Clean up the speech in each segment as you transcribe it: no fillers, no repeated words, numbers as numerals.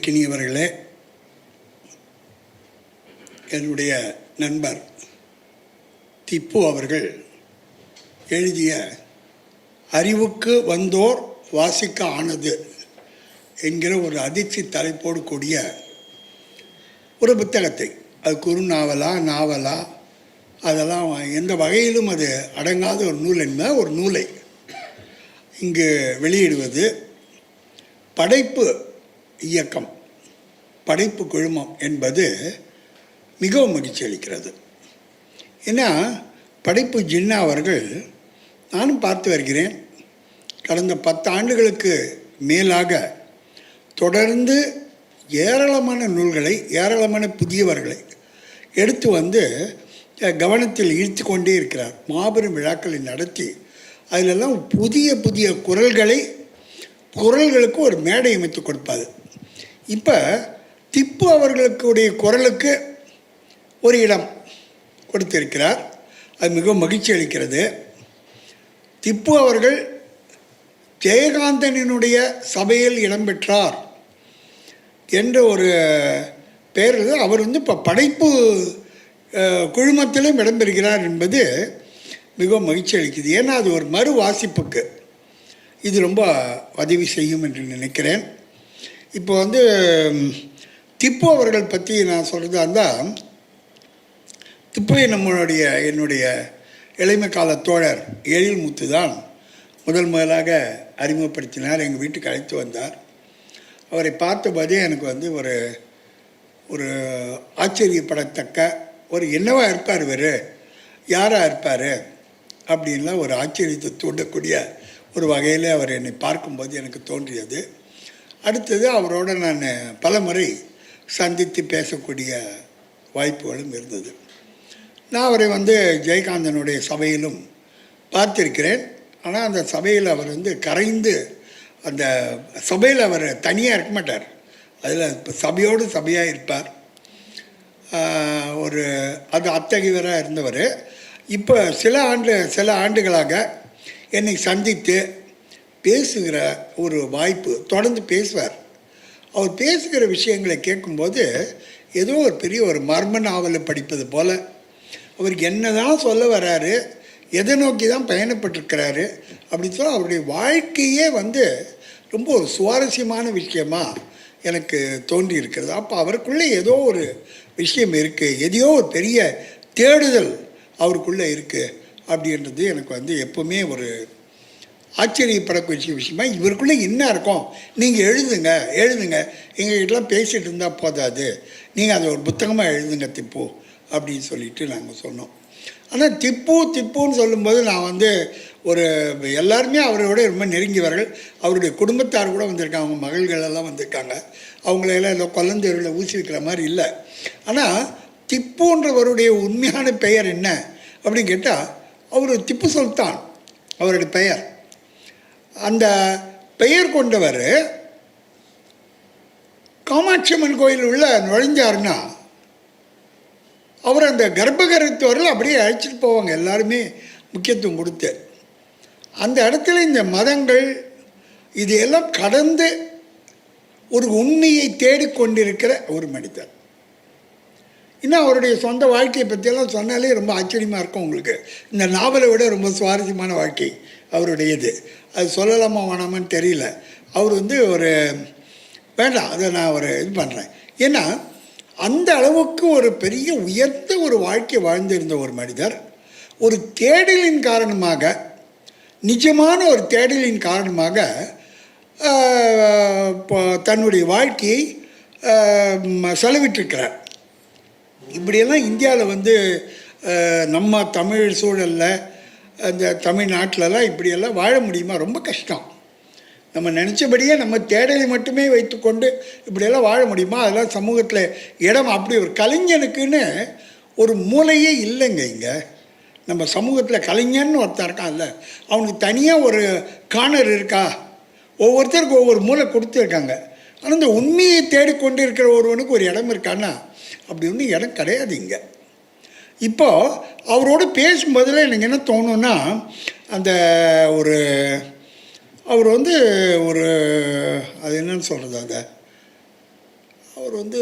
அன்பிற்கினியவர்களே, என்னுடைய நண்பர் திப்பு அவர்கள் எழுதிய அறிவுக்கு வந்தோர் வாசிக்க ஆனது என்கிற ஒரு அதிர்ச்சி தலைப்போடு கூடிய ஒரு புத்தகத்தை, அது குறுநாவலா நாவலா அதெல்லாம் எந்த வகையிலும் அது அடங்காத ஒரு நூல் என்ப ஒரு நூலை இங்கு வெளியிடுவது படைப்பு இயக்கம், படைப்பு குழுமம் என்பது மிகவும் மகிழ்ச்சி அளிக்கிறது. ஏன்னா படைப்பு ஜின்னா அவர்கள், நானும் பார்த்து வருகிறேன், கடந்த 10 ஆண்டுகளுக்கு மேலாக தொடர்ந்து ஏராளமான நூல்களை, ஏராளமான புதியவர்களை எடுத்து வந்து கவனத்தில் ஈர்த்து கொண்டே இருக்கிறார். மாபெரும் விழாக்களை நடத்தி அதிலெல்லாம் புதிய புதிய குரல்களுக்கு ஒரு மேடை அமைத்து கொடுப்பாது. இப்போ திப்பு அவர்களுடைய குரலுக்கு ஒரு இடம் கொடுத்திருக்கிறார். அது மிகவும் மகிழ்ச்சி அளிக்கிறது. திப்பு அவர்கள் ஜெயகாந்தனினுடைய சபையில் இடம்பெற்றார் என்ற ஒரு பெயரில் அவர் வந்து இப்போ படைப்பு குழுமத்திலும் இடம்பெறுகிறார் என்பது மிகவும் மகிழ்ச்சி அளிக்குது. ஏன்னா அது ஒரு மறு வாசிப்புக்கு இது ரொம்ப உதவி செய்யும் என்று நினைக்கிறேன். இப்போ வந்து திப்பு அவர்கள் பற்றி நான் சொல்கிறதா இருந்தால், திப்புவை என்னுடைய இளமை கால தோழர் எழில்முத்து தான் முதலாக அறிமுகப்படுத்தினார். எங்கள் வீட்டுக்கு அழைத்து வந்தார். அவரை பார்த்தபோதே எனக்கு வந்து ஒரு ஆச்சரியப்படத்தக்க ஒரு என்னவா இருப்பார், இவர் யாராக இருப்பார் அப்படின்லாம் ஒரு ஆச்சரியத்தை தூண்டக்கூடிய ஒரு வகையில் அவர் என்னை பார்க்கும்போது எனக்கு தோன்றியது. அடுத்தது அவரோடு நான் பல முறை சந்தித்து பேசக்கூடிய வாய்ப்புகளும் இருந்தது. நான் அவரை வந்து ஜெயகாந்தனுடைய சபையிலும் பார்த்திருக்கிறேன். ஆனால் அந்த சபையில் அவர் வந்து கரைந்து, அந்த சபையில் அவர் தனியாக இருக்க மாட்டார், அதில் சபையோடு சபையாக இருப்பார். அது அத்தகையவராக இருந்தவர். இப்போ சில ஆண்டுகளாக என்னை சந்தித்து பேசுகிற ஒரு வாய்ப்பு, தொடர்ந்து பேசுவார். அவர் பேசுகிற விஷயங்களை கேட்கும்போது ஏதோ ஒரு பெரிய ஒரு மர்ம நாவலை படிப்பது போல், அவருக்கு என்ன தான் சொல்ல வர்றாரு, எதை நோக்கி தான் பயணப்பட்டிருக்கிறாரு அப்படின்னு சொல்ல அவருடைய வாழ்க்கையே வந்து ரொம்ப ஒரு சுவாரஸ்யமான விஷயமாக எனக்கு தோன்றி இருக்கிறது. அப்போ அவருக்குள்ளே ஏதோ ஒரு விஷயம் இருக்குது, எதையோ ஒரு பெரிய தேடுதல் அவருக்குள்ளே இருக்குது அப்படின்றது எனக்கு வந்து எப்போவுமே ஒரு ஆச்சரியப்படக்கூடிய விஷயமா, இவருக்குள்ளே என்ன இருக்கும், நீங்கள் எழுதுங்க எங்ககிட்டலாம் பேசிகிட்டு இருந்தால் போதாது, நீங்கள் அதை ஒரு புத்தகமாக எழுதுங்க திப்பு அப்படின்னு சொல்லிட்டு நாங்கள் சொன்னோம். ஆனால் திப்புன்னு சொல்லும்போது நான் வந்து எல்லாருமே அவரோட ரொம்ப நெருங்கியவர்கள். அவருடைய குடும்பத்தார் கூட வந்திருக்காங்க, அவங்க மகள்களெல்லாம் வந்திருக்காங்க. அவங்களெல்லாம் ஏதோ கொல்லந்தேரில் ஊசி வைக்கிற மாதிரி இல்லை. ஆனால் திப்புன்றவருடைய உண்மையான பெயர் என்ன அப்படின்னு கேட்டால், அவர் திப்பு சுல்தான் அவருடைய பெயர். அந்த பெயர் கொண்டவர் காமாட்சி அம்மன் கோயில் உள்ள நுழைஞ்சாருன்னா அவர் அந்த கர்ப்பகிரகத்தவர்கள் அப்படியே அழைச்சிட்டு போவாங்க, எல்லாருமே முக்கியத்துவம் கொடுத்து. அந்த இடத்துல இந்த மதங்கள் இதையெல்லாம் கடந்து ஒரு உண்மையை தேடிக்கொண்டிருக்கிற ஒரு மனிதர். இன்னும் அவருடைய சொந்த வாழ்க்கையை பற்றியெல்லாம் சொன்னாலே ரொம்ப ஆச்சரியமாக இருக்கும் உங்களுக்கு. இந்த நாவலை விட ரொம்ப சுவாரஸ்யமான வாழ்க்கை அவருடையது. அது சொல்லலாமா வேணாமான்னு தெரியல. அவர் வந்து வேண்டாம், அதை நான் இது பண்ணுறேன். ஏன்னா அந்த அளவுக்கு ஒரு பெரிய உயர்ந்த ஒரு வாழ்க்கை வாழ்ந்திருந்த ஒரு மனிதர் ஒரு தேடலின் காரணமாக, நிஜமான ஒரு தேடலின் காரணமாக தன்னுடைய வாழ்க்கையை செலவிட்டிருக்கிறார். இப்படியெல்லாம் இந்தியாவில் வந்து நம்ம தமிழ் சூழலில், அந்த தமிழ்நாட்டிலலாம் இப்படியெல்லாம் வாழ முடியுமா? ரொம்ப கஷ்டம். நம்ம நினச்சபடியே நம்ம தேடலை மட்டுமே வைத்துக்கொண்டு இப்படியெல்லாம் வாழ முடியுமா? அதெல்லாம் சமூகத்தில் இடம், அப்படி ஒரு கலைஞனுக்குன்னு ஒரு மூலையே இல்லைங்க. இங்கே நம்ம சமூகத்தில் கலைஞன்னு ஒருத்தன் இருக்கான்ல, அவனுக்கு தனியாக ஒரு கார்னர் இருக்கா? ஒவ்வொருத்தருக்கும் ஒவ்வொரு மூலை கொடுத்துருக்காங்க. ஆனால் இந்த உண்மையை தேடிக்கொண்டு இருக்கிற ஒருவனுக்கு ஒரு இடம் இருக்கான்னா அப்படி ஒன்றும் இடம் கிடையாது இங்கே. இப்போது அவரோடு பேசும்போதில் எனக்கு என்ன தோணுன்னா, அந்த அவர் வந்து அது என்னன்னு சொல்கிறது, அவர் வந்து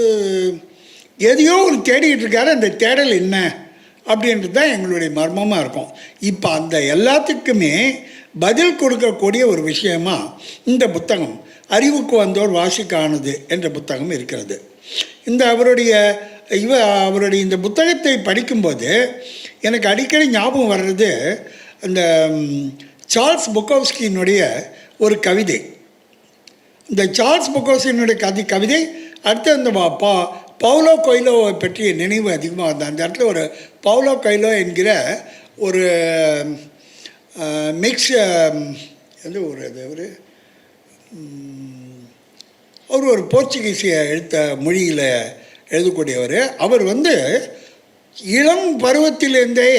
எதையோ ஒரு தேடிக்கிட்டு இருக்காரு. அந்த தேடல் என்ன அப்படின்றது தான் எங்களுடைய மர்மமாக இருக்கும். இப்போ அந்த எல்லாத்துக்குமே பதில் கொடுக்கக்கூடிய ஒரு விஷயமா இந்த புத்தகம் அறிவுக்கு வந்தோர் வாசிக்கானது என்ற புத்தகம் இருக்கிறது. இந்த அவருடைய இந்த புத்தகத்தை படிக்கும்போது எனக்கு அடிக்கடி ஞாபகம் வர்றது இந்த சார்ல்ஸ் புக்கோவ்ஸ்கியினுடைய ஒரு கவிதை. இந்த சார்ல்ஸ் புக்கோவ்ஸ்கியினுடைய கவிதை அடுத்து அந்த பவுலோ கொய்லோவை பற்றிய நினைவு அதிகமாக வந்தது. அந்த இடத்துல ஒரு பவுலோ கொய்லோ என்கிற ஒரு மிக்ஸ் வந்து அவர் ஒரு போர்ச்சுகீசிய எழுத்த மொழியில் எழுதக்கூடியவர். அவர் வந்து இளம் பருவத்திலிருந்தே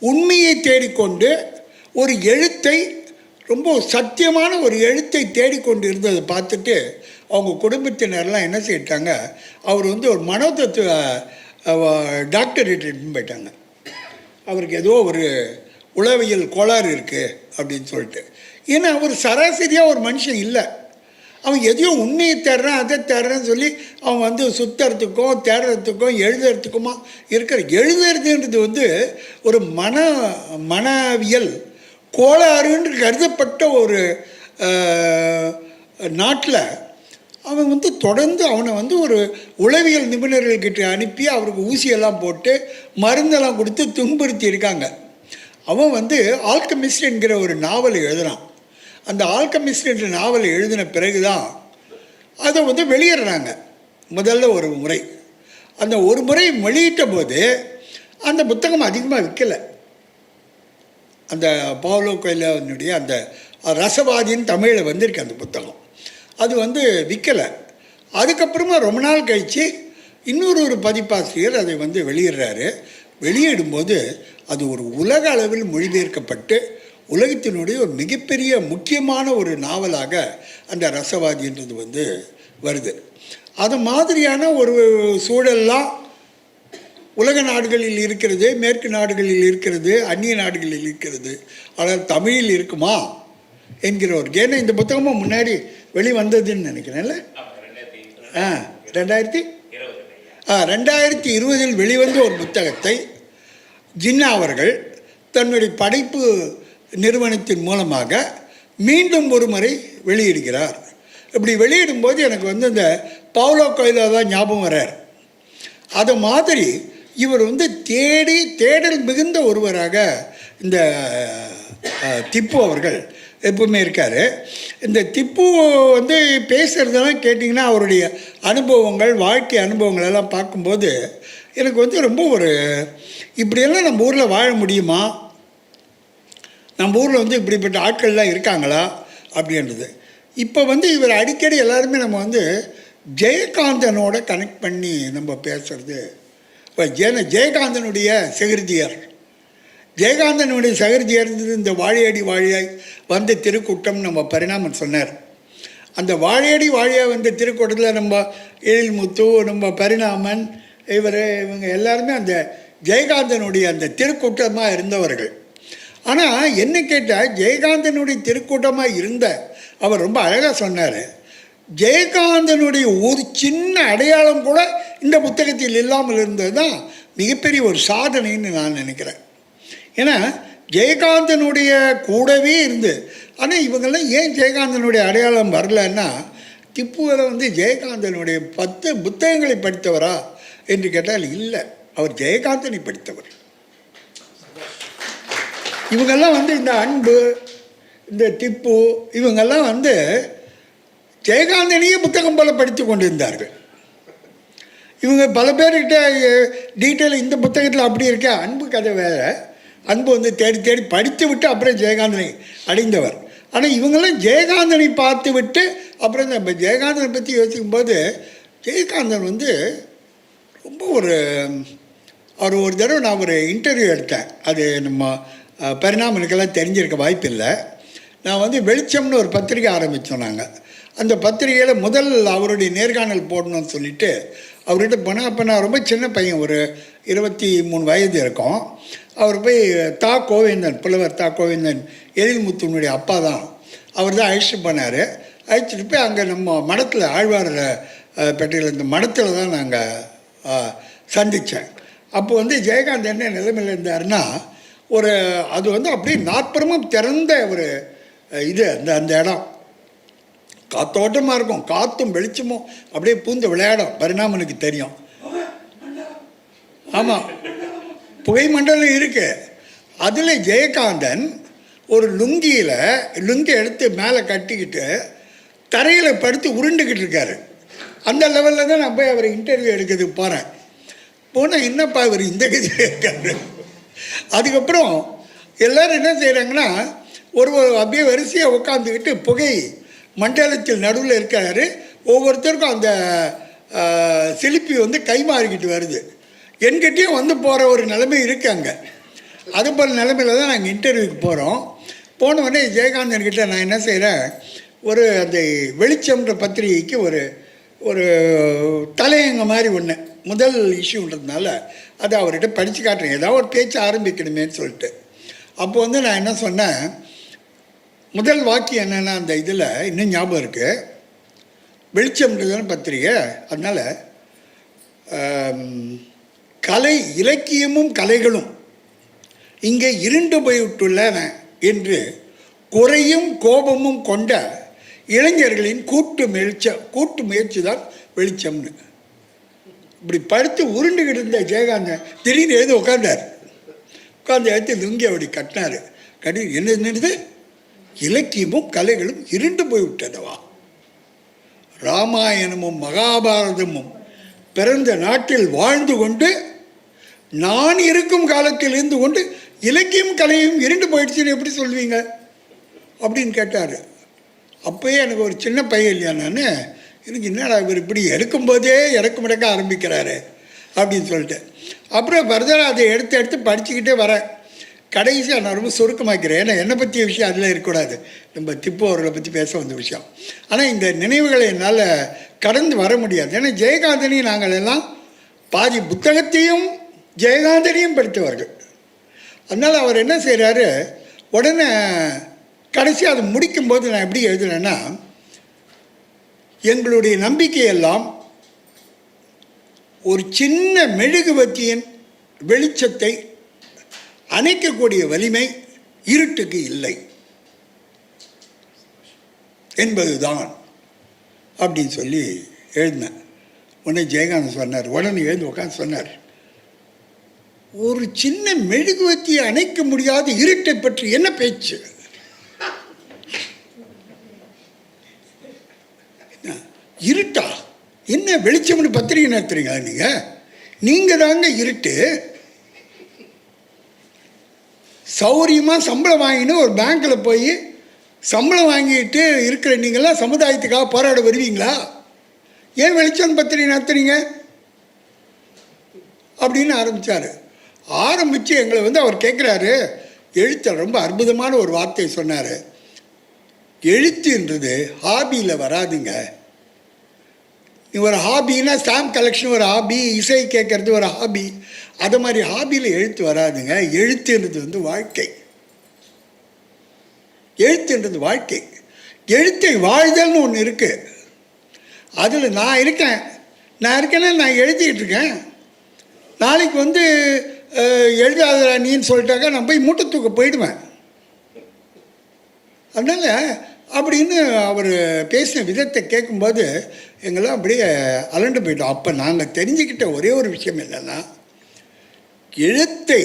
உண்மையை தேடிக்கொண்டு ஒரு எழுத்தை, ரொம்ப சத்தியமான ஒரு எழுத்தை தேடிக்கொண்டு இருந்ததை பார்த்துட்டு அவங்க குடும்பத்தினர்லாம் என்ன செய்யிட்டாங்க, அவர் வந்து ஒரு மனோதத்துவ டாக்டரேட் போயிட்டாங்க. அவருக்கு ஏதோ ஒரு உளவியல் கோளாறு இருக்குது அப்படின்னு சொல்லிட்டு. ஏன்னா அவர் சராசரியாக ஒரு மனுஷன் இல்லை. அவன் எதையோ உண்மையை தேடுறான், அதை தேடுறான்னு சொல்லி அவன் வந்து சுற்றுறதுக்கும் தேடுறதுக்கும் எழுதுறதுக்குமா எழுதுறதுன்றது வந்து ஒரு மனவியல் கோளாறுன்னு கருதப்பட்ட ஒரு நாட்டில் அவன் வந்து தொடர்ந்து அவனை வந்து ஒரு உளவியல் நிபுணர்கள்கிட்ட அனுப்பி அவருக்கு ஊசியெல்லாம் போட்டு மருந்தெல்லாம் கொடுத்து துன்புறுத்தி இருக்காங்க. அவன் வந்து ஆல்கமிஸ்ட் என்கிற ஒரு நாவலை எழுதுனான். அந்த ஆல்கமிஸ்ட் என்ற நாவலை எழுதின பிறகு தான் அதை வந்து வெளியிடுறாங்க முதல்ல ஒரு முறை. அந்த ஒரு முறை வெளியிட்ட போது அந்த புத்தகம் அதிகமாக விற்கலை. அந்த பவுலோ கொய்லோனுடைய அந்த ரசவாதின்னு தமிழில் வந்திருக்கு அந்த புத்தகம். அது வந்து விற்கலை. அதுக்கப்புறமா ரொம்ப நாள் கழித்து இன்னொரு பதிப்பாசிரியர் அதை வந்து வெளியிடுறாரு. வெளியிடும்போது அது ஒரு உலக அளவில் மொழிபெயர்க்கப்பட்டு உலகத்தினுடைய ஒரு மிகப்பெரிய முக்கியமான ஒரு நாவலாக அந்த ரசவாதின்றது வந்து வருது. அது மாதிரியான ஒரு சூழல்லாம் உலக நாடுகளில் இருக்கிறது, மேற்கு நாடுகளில் இருக்கிறது, அந்நிய நாடுகளில் இருக்கிறது. ஆனால் தமிழில் இருக்குமா என்கிற ஒரு, ஏன்னா இந்த புத்தகமும் முன்னாடி வெளிவந்ததுன்னு நினைக்கிறேன்ல. 2020 வெளிவந்த ஒரு புத்தகத்தை ஜின்னா அவர்கள் தன்னுடைய படைப்பு நிறுவனத்தின் மூலமாக மீண்டும் ஒரு முறை வெளியிடுகிறார். இப்படி வெளியிடும்போது எனக்கு வந்து இந்த பவுலோ கொய்லோ தான் ஞாபகம் வர்றார். அது மாதிரி இவர் வந்து தேடல் மிகுந்த ஒருவராக இந்த திப்பு அவர்கள் எப்பவுமே இருக்கார். இந்த திப்பு வந்து பேசுகிறதெல்லாம் கேட்டிங்கன்னா அவருடைய அனுபவங்கள், வாழ்க்கை அனுபவங்கள் எல்லாம் பார்க்கும்போது எனக்கு வந்து ரொம்ப ஒரு இப்படியெல்லாம் நம்ம ஊரில் வாழ முடியுமா, நம்ம ஊரில் வந்து இப்படிப்பட்ட ஆட்கள்லாம் இருக்காங்களா அப்படின்றது. இப்போ வந்து இவர் அடிக்கடி எல்லாருமே நம்ம வந்து ஜெயகாந்தனோட கனெக்ட் பண்ணி நம்ம பேசுகிறது. இப்போ ஜெயகாந்தனுடைய சகர்ஜியர் இந்த வாழையடி வாழையாய் வந்த திருக்கூட்டம் நம்ம பரிணாமன் சொன்னார். அந்த வாழையடி வாழையாக வந்த திருக்கூட்டத்தில் நம்ம எழில்முத்து, நம்ம பரிணாமன், இவங்க எல்லாருமே அந்த ஜெயகாந்தனுடைய அந்த திருக்கூட்டமாக இருந்தவர்கள். ஆனால் என்ன கேட்டால் ஜெயகாந்தனுடைய திருக்கூட்டமாக இருந்த அவர் ரொம்ப அழகாக சொன்னார், ஜெயகாந்தனுடைய ஒரு சின்ன அடையாளம் கூட இந்த புத்தகத்தில் இல்லாமல் இருந்தது தான் மிகப்பெரிய ஒரு சாதனைன்னு நான் நினைக்கிறேன். ஏன்னா ஜெயகாந்தனுடைய கூடவே இருந்து, ஆனால் இவங்கெல்லாம் ஏன் ஜெயகாந்தனுடைய அடையாளம் வரலன்னா, திப்புவில் வந்து ஜெயகாந்தனுடைய 10 புத்தகங்களை படித்தவரா என்று கேட்டால் இல்லை, அவர் ஜெயகாந்தனை படித்தவர். இவங்கெல்லாம் வந்து இந்த அன்பு, இந்த திப்பு, இவங்கெல்லாம் வந்து ஜெயகாந்தனையே புத்தகம் போல படித்து கொண்டு இருந்தார்கள். இவங்க பல பேர்கிட்ட டீட்டெயில் இந்த புத்தகத்தில் அப்படி இருக்க, அன்பு கதை வேறு, அன்பு வந்து தேடி படித்து விட்டு அப்புறம் ஜெயகாந்தனை அடைந்தவர். ஆனால் இவங்கெல்லாம் ஜெயகாந்தனை பார்த்து விட்டு அப்புறம் இந்த ஜெயகாந்தனை பற்றி யோசிக்கும்போது ஜெயகாந்தன் வந்து ரொம்ப அவர் ஒரு தடவை நான் ஒரு இன்டர்வியூ எடுத்தேன். அது நம்ம பரிணாமனுக்கெல்லாம் தெரிஞ்சிருக்க வாய்ப்பு இல்லை. நான் வந்து வெளிச்சம்னு ஒரு பத்திரிக்கை ஆரம்பித்தோம் நாங்கள். அந்த பத்திரிகையில் முதல் அவருடைய நேர்காணல் போடணும்னு சொல்லிவிட்டு அவர்கிட்ட போனால், அப்போ நான் ரொம்ப சின்ன பையன், ஒரு 23 வயது இருக்கும். அவர் போய் கோவேந்தன், புலவர் கோவேந்தன் எழில்முத்துனுடைய அப்பா தான், அவர் தான் அழைச்சிட்டு போனார். அழைச்சிட்டு போய் அங்கே நம்ம மடத்தில் ஆழ்வார் பேட்டையில் இந்த மடத்தில் தான் நாங்கள் சந்தித்தேன். அப்போ வந்து ஜெயகாந்த் என்ன நிலைமையில் இருந்தாருன்னா, அது வந்து அப்படியே நாற்புறமும் திறந்த ஒரு இது அந்த இடம் காத்தோட்டமாக இருக்கும், காற்றும் வெளிச்சமும் அப்படியே பூந்து விளையாடும். பரிணாமனுக்கு தெரியும். ஆமாம், புகை மண்டலம் இருக்குது. அதில் ஜெயகாந்தன் ஒரு லுங்கி எடுத்து மேலே கட்டிக்கிட்டு தரையில் படுத்து உருண்டுக்கிட்டு இருக்காரு. அந்த லெவலில் தான் நான் போய் அவர் இன்டர்வியூ எடுக்கிறதுக்கு போனால் என்னப்பா இவர் இந்த கதியில் இருக்காரு. அதுக்கப்புறம் எல்லோரும் என்ன செய்கிறாங்கன்னா, அப்படியே வரிசையாக உட்காந்துக்கிட்டு புகை மண்டலத்தில் நடுவில் இருக்கிறாரு. ஒவ்வொருத்தருக்கும் அந்த சிலிப்பி வந்து கை மாறிக்கிட்டு வருது. என்கிட்டையும் வந்து போகிற ஒரு நிலைமை இருக்குது அங்கே. அது போல் நிலைமையில் தான் நாங்கள் இன்டர்வியூக்கு போகிறோம். போனவுடனே ஜெயகாந்தன்கிட்ட நான் என்ன செய்கிறேன், அந்த வெளிச்சம்ன்ற பத்திரிகைக்கு ஒரு தலையங்க மாதிரி ஒன்று முதல் இஷ்யூன்றதுனால அதை அவர்கிட்ட படித்து காட்டுறேன். ஏதாவது ஒரு பேச்சு ஆரம்பிக்கணுமேன்னு சொல்லிட்டு. அப்போ வந்து நான் என்ன சொன்னேன், முதல் வாக்கியம் என்னென்னா, அந்த இதில் இன்னும் ஞாபகம் இருக்குது, வெளிச்சம்ன்றதான பத்திரிகை, அதனால் கலை இலக்கியமும் கலைகளும் இங்கே இருண்டு போய்விட்டுள்ளன என்று குறையும் கோபமும் கொண்ட இளைஞர்களின் கூட்டு முயற்சி தான் வெளிச்சம்னு. இப்படி படுத்து உருண்டுகிட்டு இருந்த ஜெயகாந்தன் திடீர்னு எழுந்து உட்காந்து எடுத்து லுங்கி அப்படி கட்டினார். என்னது, இலக்கியமும் கலைகளும் இருண்டு போய்விட்டதவா? ராமாயணமும் மகாபாரதமும் பிறந்த நாட்டில் வாழ்ந்து கொண்டு நான் இருக்கும் காலத்தில் இருந்து கொண்டு இலக்கியம் கலையும் இருண்டு போயிடுச்சுன்னு எப்படி சொல்வீங்க அப்படின்னு கேட்டார். அப்போயே எனக்கு ஒரு சின்ன பையன் இல்லையா, நான் எனக்கு என்னடா இவர் இப்படி எடுக்கும்போதே இறக்க ஆரம்பிக்கிறாரு அப்படின்னு சொல்லிட்டு அப்புறம் ஃபர்தராக அதை எடுத்து படிச்சுக்கிட்டே வரேன். கடைசியாக நான் ரொம்ப சுருக்கமாக்கிறேன், ஏன்னா என்னை பற்றிய விஷயம் அதில் இருக்கக்கூடாது, நம்ம திப்பு அவர்களை பற்றி பேச வந்த விஷயம். ஆனால் இந்த நினைவுகளை என்னால் கடந்து வர முடியாது. ஏன்னா ஜெயகாந்தனையும் நாங்கள் எல்லாம் பாதி புத்தகத்தையும் ஜெயகாந்தனையும் படித்தவர்கள். அதனால் அவர் என்ன செய்கிறாரு, உடனே கடைசி அதை முடிக்கும்போது நான் எப்படி எழுதுனேன்னா, எங்களுடைய நம்பிக்கையெல்லாம் ஒரு சின்ன மெழுகுவர்த்தியின் வெளிச்சத்தை அணைக்கக்கூடிய வலிமை இருட்டுக்கு இல்லை என்பதுதான் அப்படின்னு சொல்லி எழுதினேன். உடனே ஜெயகாந்தன் சொன்னார், உடனே எழுந்து உட்காந்து சொன்னார், ஒரு சின்ன மெழுகுவர்த்தியை அணைக்க முடியாத இருட்டை பற்றி என்ன பேச்சு? இருட்டா என்ன வெளிச்சம்னு பத்திரிகை நடத்துறீங்களா நீங்கள் தாங்க இருட்டு. சௌரியமாக சம்பளம் வாங்கின்னு ஒரு பேங்க்கில் போய் சம்பளம் வாங்கிட்டு இருக்கிற நீங்களாம் சமுதாயத்துக்காக போராட வருவீங்களா? ஏன் வெளிச்சம் பத்திரிகை நடத்துறீங்க அப்படின்னு ஆரம்பித்து எங்களை அவர் கேட்குறாரு. எழுத்த ரொம்ப அற்புதமான ஒரு வார்த்தையை சொன்னார், எழுத்துன்றது ஹாபியில் வராதுங்க. ஒரு ஹாபின்னா ஸ்டாம்ப் கலெக்ஷன் ஒரு ஹாபி, இசை கேட்கறது ஒரு ஹாபி, அது மாதிரி ஹாபியில் எழுத்து வராதுங்க. எழுத்துன்றது வாழ்க்கை. எழுத்துன்றது வாழ்க்கை. எழுத்தை வாழ்தல்னு ஒன்று இருக்குது. அதில் நான் இருக்கேன்னா நான் எழுதிக்கிட்டு இருக்கேன். நாளைக்கு எழுதாதரா நீன்னு சொல்லிட்டாக்கா நான் போய் மூட்டை தூக்க போயிடுவேன். அதனால் அப்படின்னு அவர் பேசின விதத்தை கேட்கும்போது எங்களாம் அப்படியே அலண்டு போயிட்டோம். அப்போ நாங்கள் தெரிஞ்சுக்கிட்ட ஒரே ஒரு விஷயம் என்னென்னா, எழுத்தை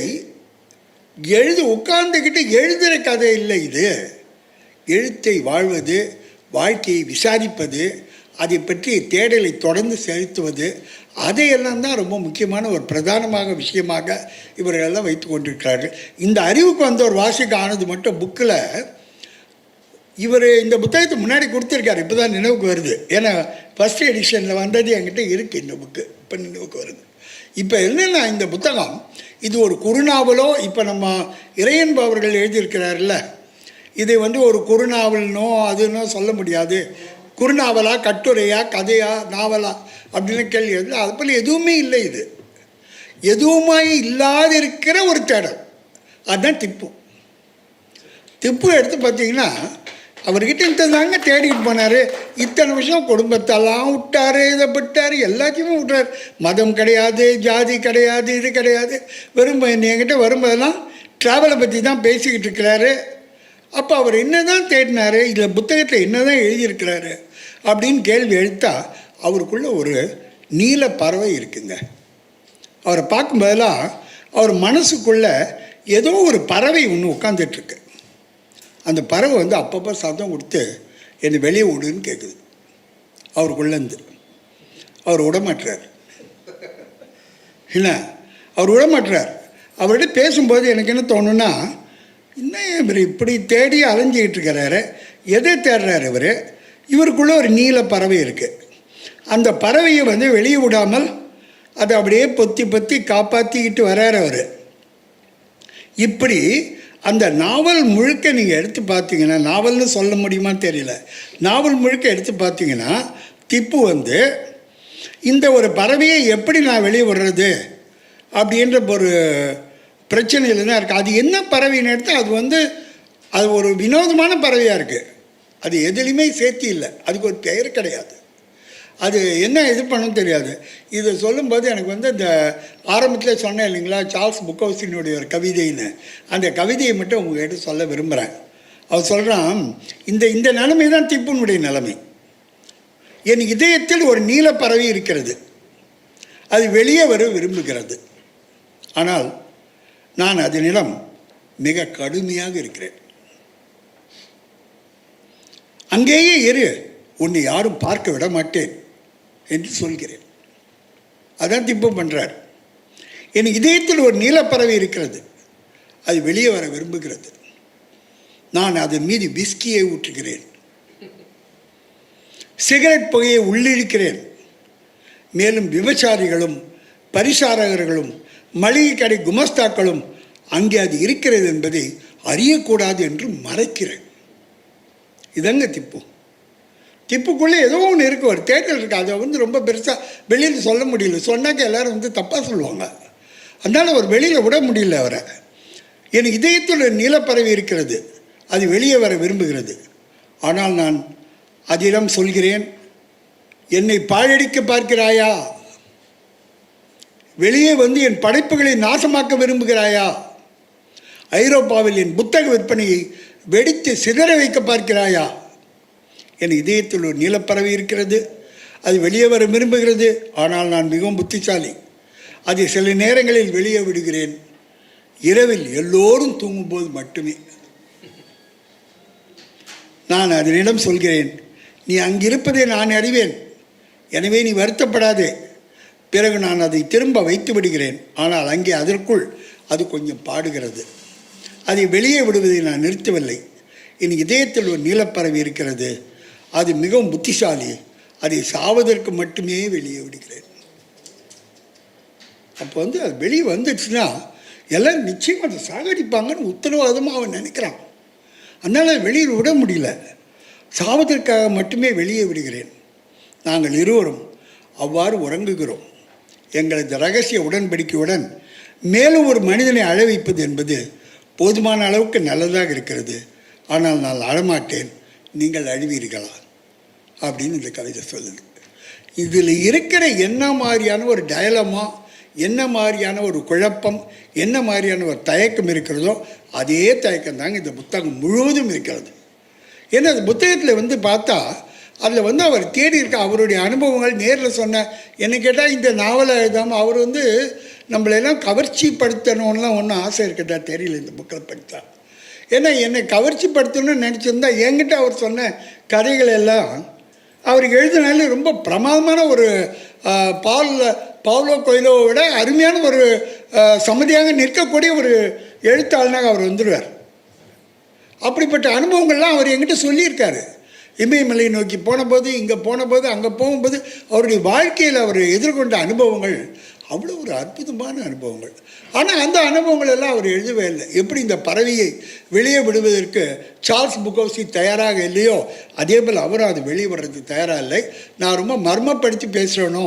உட்கார்ந்துக்கிட்டு எழுதுகிற கதை இல்லை இது. எழுத்தை வாழ்வது, வாழ்க்கையை விசாரிப்பது, அதை பற்றி தேடலை தொடர்ந்து செலுத்துவது, அதையெல்லாம் தான் ரொம்ப முக்கியமான ஒரு பிரதானமாக விஷயமாக இவர்களெல்லாம் வைத்து கொண்டிருக்கிறார்கள். இந்த அறிவுக்கு ஒரு வாசிக்க ஆனது மட்டும் புக்கில் இவர் இந்த புத்தகத்தை முன்னாடி கொடுத்துருக்காரு. இப்போ தான் நினைவுக்கு வருது. ஏன்னா ஃபஸ்ட் எடிஷனில் வந்தது என்கிட்ட இருக்குது இந்த புக்கு, இப்போ நினைவுக்கு வருது. இப்போ என்னென்னா, இந்த புத்தகம் இது ஒரு குறுநாவலோ, இப்போ நம்ம இறையன்பு அவர்கள் எழுதியிருக்கிறார்ல, இதை ஒரு குறுநாவல்னோ அதுன்னோ சொல்ல முடியாது. குறுநாவலா, கட்டுரையா, கதையா, நாவலா அப்படின்னு கேள்வி எழுது. அது போல் எதுவுமே இல்லை. இது எதுவுமாய் இல்லாத இருக்கிற ஒரு தேடல். அதுதான் திப்பு எடுத்து பார்த்தீங்கன்னா அவர்கிட்ட தாங்க தேடிட்டு போனார். இத்தனை வருஷம் குடும்பத்தெல்லாம் விட்டார், இதை விட்டார், எல்லாத்தையுமே விட்டார். மதம் கிடையாது, ஜாதி கிடையாது, இது கிடையாது. வெறும் என்கிட்ட வரும்போதெல்லாம் ட்ராவலை பற்றி தான் பேசிக்கிட்டு இருக்கிறாரு. அப்போ அவர் என்ன தான் தேடினார், இதில் புத்தகத்தில் என்ன தான் எழுதியிருக்கிறாரு அப்படின்னு கேள்வி எழுத்தால் அவருக்குள்ளே ஒரு நீல பறவை இருக்குங்க. அவரை பார்க்கும்போதெல்லாம் அவர் மனசுக்குள்ளே ஏதோ ஒரு பறவை ஒன்று உட்காந்துட்ருக்கு. அந்த பறவை வந்து அப்பப்போ சத்தம் கொடுத்து என்னை வெளியே விடுன்னு கேட்குது அவருக்குள்ளேருந்து. அவர் விடமாட்டுறார். என்ன, அவர் விடமாட்டுறார். அவர்கிட்ட பேசும்போது எனக்கு என்ன தோணுன்னா, இன்னும் இவர் இப்படி தேடி அலைஞ்சிக்கிட்டு இருக்கிறாரு, எதை தேடுறாரு இவர்? இவருக்குள்ளே ஒரு நீல பறவை இருக்குது. அந்த பறவையை வந்து வெளியே விடாமல் அதை அப்படியே பொத்தி பொத்தி காப்பாற்றிக்கிட்டு வர்றார் அவர். இப்படி அந்த நாவல் முழுக்க நீங்கள் எடுத்து பார்த்தீங்கன்னா, நாவல்னு சொல்ல முடியுமான்னு தெரியல, நாவல் முழுக்க எடுத்து பார்த்தீங்கன்னா திப்பு வந்து இந்த ஒரு பறவையை எப்படி நான் வெளியே விடுறது அப்படின்ற ஒரு பிரச்சனையில் தான் இருக்குது. அது என்ன பறவைன்னு எடுத்தால் அது வந்து அது ஒரு வினோதமான பறவையாக இருக்குது. அது எதுலேயுமே சேர்த்தி இல்லை, அதுக்கு ஒரு பெயர் கிடையாது, அது என்ன இது பண்ணணும் தெரியாது. இது சொல்லும்போது எனக்கு வந்து இந்த ஆரம்பத்தில் சொன்னேன் இல்லைங்களா, சார்ல்ஸ் புக்கோசினுடைய ஒரு கவிதைன்னு, அந்த கவிதையை மட்டும் உங்கள்கிட்ட சொல்ல விரும்புகிறேன். அவர் சொல்கிறான், இந்த நிலைமை தான் திப்புனுடைய நிலைமை. என் இதயத்தில் ஒரு நீல பறவை இருக்கிறது, அது வெளியே வர விரும்புகிறது, ஆனால் நான் அதனிடம் மிக கடுமையாக இருக்கிறேன். அங்கேயே இரு, உன்னை யாரும் பார்க்க விட மாட்டேன் என்று சொல்கிறேன். அதான் திப்பு பண்ணுறார். என் இதயத்தில் ஒரு நீலப்பறவை இருக்கிறது, அது வெளியே வர விரும்புகிறது, நான் அதன் மீது விஸ்கியை ஊற்றுகிறேன், சிகரெட் புகையை உள்ளிழுக்கிறேன். மேலும் விபச்சாரிகளும் பரிசாரகர்களும் மளிகை கடை குமஸ்தாக்களும் அங்கே அது இருக்கிறது என்பதை அறியக்கூடாது என்று மறைக்கிறேன். இதங்க திப்பு. திப்புக்குள்ளே ஏதோ ஒன்று இருக்குது, ஒரு தேட்டர் இருக்குது. அதை வந்து ரொம்ப பெருசாக வெளியில் சொல்ல முடியல, சொன்னாக்க எல்லோரும் வந்து தப்பாக சொல்லுவாங்க. அதனால் அவர் வெளியில் விட முடியல அவரை. என் இதயத்தில் ஒரு நீலப்பறவை இருக்கிறது, அது வெளியே வர விரும்புகிறது, ஆனால் நான் அதிடம் சொல்கிறேன், என்னை பாழடிக்க பார்க்கிறாயா? வெளியே வந்து என் படைப்புகளை நாசமாக்க விரும்புகிறாயா? ஐரோப்பாவில் என் புத்தக விற்பனையை வெடித்து சிதற வைக்க பார்க்கிறாயா? என் இதயத்தில் ஒரு நீலப்பறவை இருக்கிறது, அது வெளியே வர விரும்புகிறது, ஆனால் நான் மிகவும் புத்திசாலி, அதை சில நேரங்களில் வெளியே விடுகிறேன், இரவில் எல்லோரும் தூங்கும்போது மட்டுமே. நான் அதனிடம் சொல்கிறேன், நீ அங்கிருப்பதை நான் அறிவேன், எனவே நீ வருத்தப்படாதே. பிறகு நான் அதை திரும்ப வைத்து விடுகிறேன், ஆனால் அங்கே அதற்குள் அது கொஞ்சம் பாடுகிறது. அதை வெளியே விடுவதை நான் நிறுத்தவில்லை. என் இதயத்தில் ஒரு நீலப்பறவை இருக்கிறது, அது மிகவும் புத்திசாலி, அதை சாவதற்கு மட்டுமே வெளியே விடுகிறேன். அப்போ வந்து அது வெளியே வந்துடுச்சுன்னா எல்லாம் நிச்சயம் அதை சாகடிப்பாங்கன்னு உத்தரவாதமாக அவன் நினைக்கிறான். அதனால் வெளியில் விட முடியல, சாவதற்காக மட்டுமே வெளியே விடுகிறேன். நாங்கள் இருவரும் அவ்வாறு உறங்குகிறோம். எங்களது ரகசிய உடன்படிக்கையுடன் மேலும் ஒரு மனிதனை அழ வைப்பது என்பது போதுமான அளவுக்கு நல்லதாக இருக்கிறது, ஆனால் நான் அழமாட்டேன், நீங்கள் அழுவீர்களா அப்படின்னு இந்த கவிதை சொல்லுது. இதில் இருக்கிற என்ன மாதிரியான ஒரு டயலமா, என்ன மாதிரியான ஒரு குழப்பம், என்ன மாதிரியான ஒரு தயக்கம் இருக்கிறதோ அதே தயக்கம் தாங்க இந்த புத்தகம் முழுவதும் இருக்கிறது. ஏன்னா அந்த புத்தகத்தில் வந்து பார்த்தா அதில் வந்து அவர் தேடி இருக்க அவருடைய அனுபவங்கள் நேரில் சொன்ன, என்ன கேட்டால் இந்த நாவலை எழுதாமல் அவர் வந்து நம்மளெல்லாம் கவர்ச்சிப்படுத்தணும்லாம் ஒன்றும் ஆசை இருக்குதா தெரியல இந்த புக்கில் படித்தா. ஏன்னா என்னை கவர்ச்சிப்படுத்தணும்னு நினச்சிருந்தா என்கிட்ட அவர் சொன்ன கதைகள் எல்லாம் அவருக்கு எழுதினாலே ரொம்ப பிரமாதமான ஒரு பாவ்லோ கொய்லோவை விட அருமையான ஒரு சம்மதியாக நிற்கக்கூடிய ஒரு எழுத்தாளனாக அவர் வந்துடுவார். அப்படிப்பட்ட அனுபவங்கள்லாம் அவர் என்கிட்ட சொல்லியிருக்காரு. இமயமலை நோக்கி போனபோது, இங்கே போனபோது, அங்கே போகும்போது அவருடைய வாழ்க்கையில் அவர் எதிர்கொண்ட அனுபவங்கள் அவ்வளோ ஒரு அற்புதமான அனுபவங்கள். ஆனால் அந்த அனுபவங்கள் எல்லாம் அவர் எழுதவே இல்லை. எப்படி இந்த பறவையை வெளியே விடுவதற்கு சார்ல்ஸ் புக்கோசி தயாராக இல்லையோ அதே போல் அவரும் அது வெளியே வர்றதுக்கு தயாராக இல்லை. நான் ரொம்ப மர்மப்படுத்தி பேசுகிறேனோ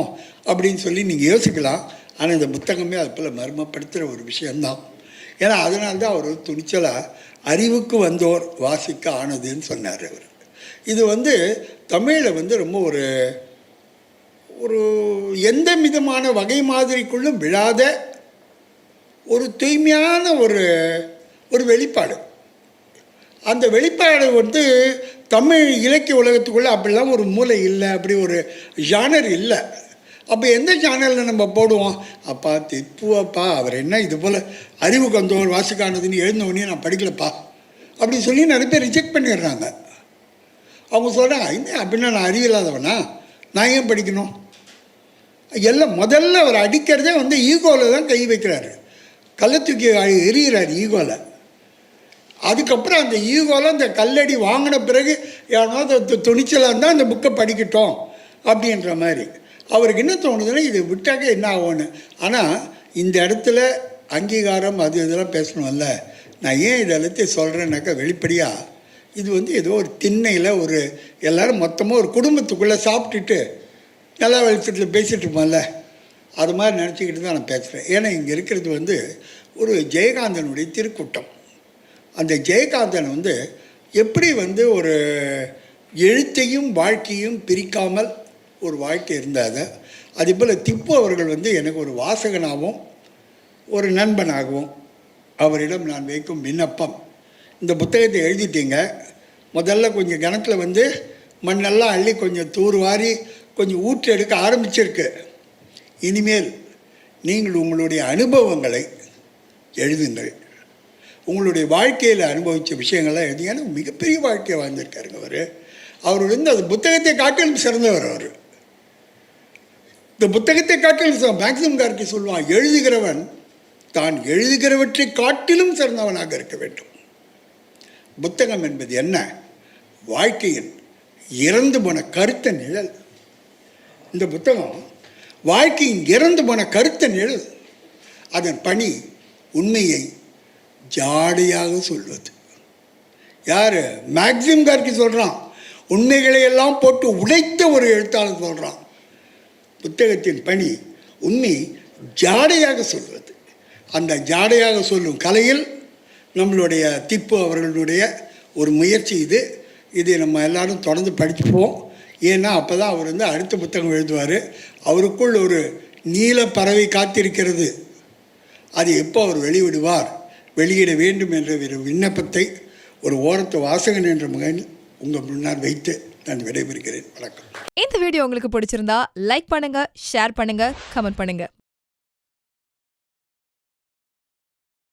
அப்படின்னு சொல்லி நீங்கள் யோசிக்கலாம். ஆனால் இந்த புத்தகமே அது போல் மர்மப்படுத்துகிற ஒரு விஷயந்தான். ஏன்னா அதனால்தான் அவர் துணிச்சலாக அறிவுக்கு வந்தோர் வாசிக்க ஆனதுன்னு சொன்னார் அவர். இது வந்து தமிழில் வந்து ரொம்ப ஒரு ஒரு எந்த விதமான வகை மாதிரிக்குள்ளும் விழாத ஒரு தூய்மையான ஒரு வெளிப்பாடு. அந்த வெளிப்பாடு வந்து தமிழ் இலக்கிய உலகத்துக்குள்ளே அப்படிலாம் ஒரு மூலை இல்லை, அப்படி ஒரு ஜானர் இல்லை. அப்போ எந்த சேனலில் நம்ம போடுவோம்? அப்பா திப்புவப்பா, அவர் என்ன இது போல் அறிவுக்கு வந்தவர் வாசிக்கானதுன்னு எழுந்தவொடனே நான் படிக்கலப்பா அப்படின்னு சொல்லி நிறைய பேர் ரிஜெக்ட் பண்ணிடுறாங்க. அவங்க சொல்கிறாங்க, என்ன அப்படின்னா நான் அறிவில்லாதவனா, நான் ஏன் படிக்கணும்? எல்லாம் முதல்ல அவர் அடிக்கிறதே வந்து ஈகோவில் தான் கை வைக்கிறாரு. கல்லை தூக்கி எறிகிறார் ஈகோவில். அதுக்கப்புறம் அந்த ஈகோவில் அந்த கல்லடி வாங்கின பிறகு யாராவது துணிச்சலாக இருந்தால் அந்த புக்கை படிக்கட்டும் அப்படின்ற மாதிரி. அவருக்கு என்ன தோணுதுன்னா, இதை விட்டாக்க என்ன ஆகும்னு. ஆனால் இந்த இடத்துல அங்கீகாரம் அது இதெல்லாம் பேசணும்ல. நான் ஏன் இதை எல்லாத்தையும் சொல்கிறேன்னாக்கா, வெளிப்படையாக இது வந்து ஏதோ ஒரு திண்ணையில் ஒரு எல்லோரும் மொத்தமாக ஒரு குடும்பத்துக்குள்ளே சாப்பிட்டுட்டு நல்லா வெளிச்சத்தில் பேசிகிட்டு இருப்போம்ல, அது மாதிரி நினச்சிக்கிட்டு தான் நான் பேசுகிறேன். ஏன்னா இங்கே இருக்கிறது வந்து ஒரு ஜெயகாந்தனுடைய திருக்கூட்டம். அந்த ஜெயகாந்தன் வந்து எப்படி வந்து ஒரு எழுத்தையும் வாழ்க்கையும் பிரிக்காமல் ஒரு வாழ்க்கை இருந்தாத, அதே போல் திப்பு அவர்கள் வந்து எனக்கு ஒரு வாசகனாகவும் ஒரு நண்பனாகவும் அவரிடம் நான் வைக்கும் விண்ணப்பம், இந்த புத்தகத்தை எழுதிட்டீங்க, முதல்ல கொஞ்சம் கணத்தில் வந்து மண்ணெல்லாம் அள்ளி கொஞ்சம் தூர்வாரி கொஞ்சம் ஊற்று எடுக்க ஆரம்பிச்சிருக்கு. இனிமேல் நீங்கள் உங்களுடைய அனுபவங்களை எழுதுங்கள். உங்களுடைய வாழ்க்கையில் அனுபவித்த விஷயங்கள்லாம் எழுதி. ஏன்னா மிகப்பெரிய வாழ்க்கையை வாழ்ந்திருக்காருங்க அவர் வந்து அது புத்தகத்தை காட்டிலும் சிறந்தவர். அவர் இந்த புத்தகத்தை காட்டிலும் மேக்சிமம் கார்கி சொல்லுவான், எழுதுகிறவன் தான் எழுதுகிறவற்றை காட்டிலும் சிறந்தவனாக இருக்க வேண்டும். புத்தகம் என்பது என்ன? வாழ்க்கையில் இறந்து போன கருத்த நிழல். இந்த புத்தகம் வாழ்க்கையின் இறந்து போன கருத்த நிழல். அதன் பணி உண்மையை ஜாடையாக சொல்வது. யார்? மேக்சிம் கார்கி சொல்கிறான். உண்மைகளை எல்லாம் போட்டு உடைத்த ஒரு எழுத்தாளர் சொல்கிறான், புத்தகத்தின் பணி உண்மை ஜாடையாக சொல்வது. அந்த ஜாடையாக சொல்லும் கலையில் நம்மளுடைய திப்பு அவர்களுடைய ஒரு முயற்சி இதை நம்ம எல்லாரும் தொடர்ந்து படிச்சுப்போம். ஏன்னா அப்போ தான் அவர் வந்து அடுத்த புத்தகம் எழுதுவார். அவருக்குள் ஒரு நீல பறவை காத்திருக்கிறது. அது எப்போ அவர் வெளியிட வேண்டும் என்ற ஒரு விண்ணப்பத்தை ஒரு ஓரத்து வாசகன் என்ற மகன் உங்கள் முன்னால் வைத்து நான் விடைபெறுகிறேன். வணக்கம். இந்த வீடியோ உங்களுக்கு பிடிச்சிருந்தா லைக் பண்ணுங்க, ஷேர் பண்ணுங்க, கமெண்ட் பண்ணுங்க.